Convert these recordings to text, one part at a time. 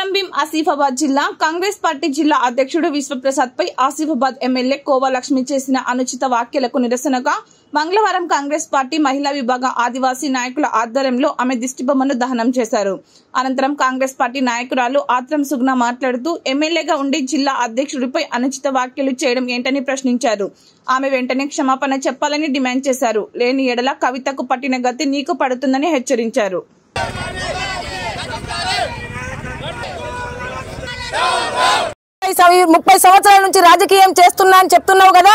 కొమరంభీం ఆసిఫాబాద్ జిల్లా కాంగ్రెస్ పార్టీ జిల్లా అధ్యక్షుడు విశ్వప్రసాద్ పై ఆసిఫాబాద్ ఎమ్మెల్యే కోవా లక్ష్మి చేసిన అనుచిత వ్యాఖ్యలకు నిరసనగా మంగళవారం కాంగ్రెస్ పార్టీ మహిళా విభాగ ఆదివాసీ నాయకుల ఆధ్వర్యంలో ఆమె దిష్టిబొమ్మను దహనం చేశారు. అనంతరం కాంగ్రెస్ పార్టీ నాయకురాలు ఆత్రం సుగ్న మాట్లాడుతూ ఎమ్మెల్యేగా ఉండి జిల్లా అధ్యక్షుడిపై అనుచిత వ్యాఖ్యలు చేయడం ఏంటని ప్రశ్నించారు. ఆమె వెంటనే క్షమాపణ చెప్పాలని డిమాండ్ చేశారు. లేని ఎడల కవితకు పట్టిన గతి నీకు పడుతుందని హెచ్చరించారు. 30 సంవత్సరాల నుంచి రాజకీయం చేస్తున్నా అని చెప్తున్నావు కదా,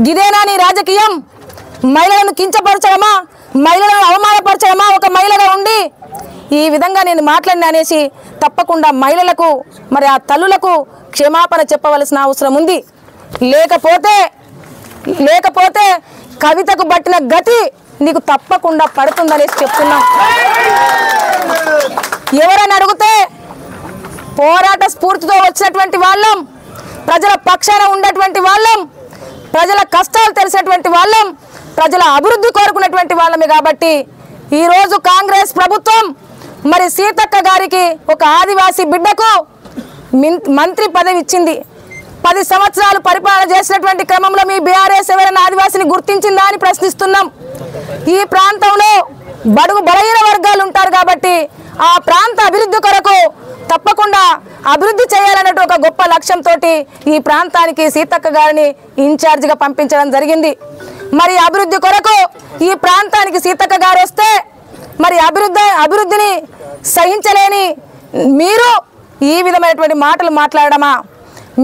గిదేనా నీ రాజకీయం? మహిళలను కించపరచడమా, మహిళలను అవమానపరచడమా? ఒక మహిళగా ఉండి ఈ విధంగా నేను మాట్లాడిన అనేసి తప్పకుండా మహిళలకు మరి ఆ తల్లులకు క్షమాపణ చెప్పవలసిన అవసరం ఉంది. లేకపోతే కవితకు పట్టిన గతి నీకు తప్పకుండా పడుతుందనేసి చెప్తున్నాం. ఎవరైనా అడిగితే పోరాట స్ఫూర్తితో వచ్చినటువంటి వాళ్ళం, ప్రజల పక్షాన ఉన్నటువంటి వాళ్ళం, ప్రజల కష్టాలు తెలిసినటువంటి వాళ్ళం, ప్రజల అభివృద్ధి కోరుకున్నటువంటి వాళ్ళమే. కాబట్టి ఈరోజు కాంగ్రెస్ ప్రభుత్వం మరి సీతక్క గారికి ఒక ఆదివాసీ బిడ్డకు మంత్రి పదవి ఇచ్చింది. 10 సంవత్సరాలు పరిపాలన చేసినటువంటి క్రమంలో మీ బీఆర్ఎస్ ఎవరైనా ఆదివాసిని గుర్తించిందా అని ప్రశ్నిస్తున్నాం. ఈ ప్రాంతంలో బడుగు బలహీన వర్గాలు ఉంటారు కాబట్టి ఆ ప్రాంత అభివృద్ధి కొరకు తప్పకుండా అభివృద్ధి చేయాలన్నట్టు ఒక గొప్ప లక్ష్యంతో ఈ ప్రాంతానికి సీతక్క గారిని ఇన్ఛార్జిగా పంపించడం జరిగింది. మరి అభివృద్ధి కొరకు ఈ ప్రాంతానికి సీతక్క గారు వస్తే మరి అభివృద్ధిని సహించలేని మీరు ఈ విధమైనటువంటి మాటలు మాట్లాడమా?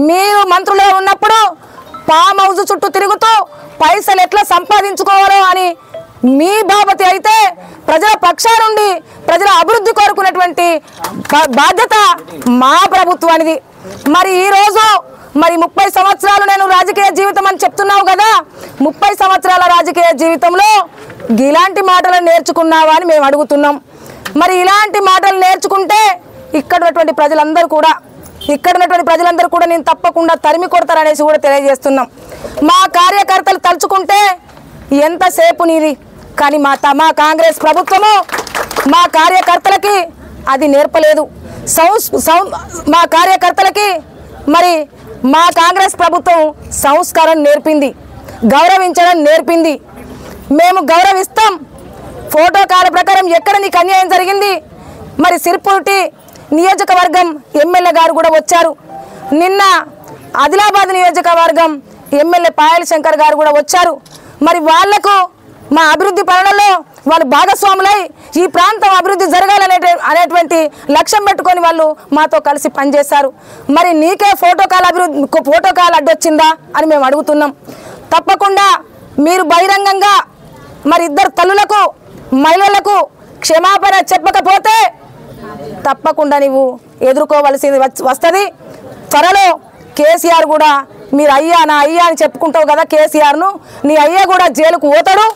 మీరు మంత్రులుగా ఉన్నప్పుడు ఫామ్ హౌస్ చుట్టూ తిరుగుతూ పైసలు ఎట్లా సంపాదించుకోవాలో అని మీ బాబతి అయితే ప్రజల పక్షా నుండి ప్రజల అభివృద్ధి కోరుకున్నటువంటి బాధ్యత మా ప్రభుత్వానిది. మరి ఈరోజు మరి 30 సంవత్సరాలు నేను రాజకీయ జీవితం అని చెప్తున్నావు కదా, 30 సంవత్సరాల రాజకీయ జీవితంలో ఇలాంటి మాటలు నేర్చుకున్నావా అని మేము అడుగుతున్నాం. మరి ఇలాంటి మాటలు నేర్చుకుంటే ఇక్కడ ఉన్నటువంటి ప్రజలందరూ కూడా నేను తప్పకుండా తరిమి కొడతారనేసి కూడా తెలియజేస్తున్నాం. మా కార్యకర్తలు తలుచుకుంటే ఎంతసేపు నీది, కానీ మా కాంగ్రెస్ ప్రభుత్వము మా కార్యకర్తలకి అది నేర్పలేదు. మా కార్యకర్తలకి మరి మా కాంగ్రెస్ ప్రభుత్వం సంస్కారం నేర్పింది, గౌరవించడం నేర్పింది. మేము గౌరవిస్తాం. ఫోటోకాల ప్రకారం ఎక్కడ నీకు అన్యాయం జరిగింది? మరి సిర్పూర్టి నియోజకవర్గం ఎమ్మెల్యే గారు కూడా వచ్చారు. నిన్న ఆదిలాబాద్ నియోజకవర్గం ఎమ్మెల్యే పాయల్ శంకర్ గారు కూడా వచ్చారు. మరి వాళ్లకు మా అభివృద్ధి పనులలో వాళ్ళు భాగస్వాములై ఈ ప్రాంతం అభివృద్ధి జరగాలనేటువంటి లక్ష్యం పెట్టుకొని వాళ్ళు మాతో కలిసి పనిచేశారు. మరి నీకే ఫోటోకాల్ అడ్డొచ్చిందా అని మేము అడుగుతున్నాం. తప్పకుండా మీరు బహిరంగంగా మరి ఇద్దరు తల్లులకు మహిళలకు క్షమాపణ చెప్పకపోతే తప్పకుండా నీవు ఎదుర్కోవలసింది వస్తుంది. త్వరలో కేసీఆర్ కూడా మీరు అయ్యా నా అయ్యా అని చెప్పుకుంటావు కదా కేసీఆర్ను, నీ అయ్యా కూడా జైలుకు పోతాడు.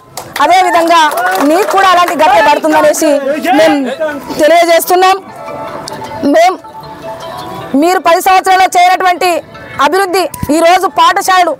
అదేవిధంగా నీకు కూడా అలాంటి గట్టే పడుతుందనేసి మేము తెలియజేస్తున్నాం. మీరు 10 సంవత్సరాల్లో చేయనటువంటి అభివృద్ధి ఈరోజు పాఠశాలలు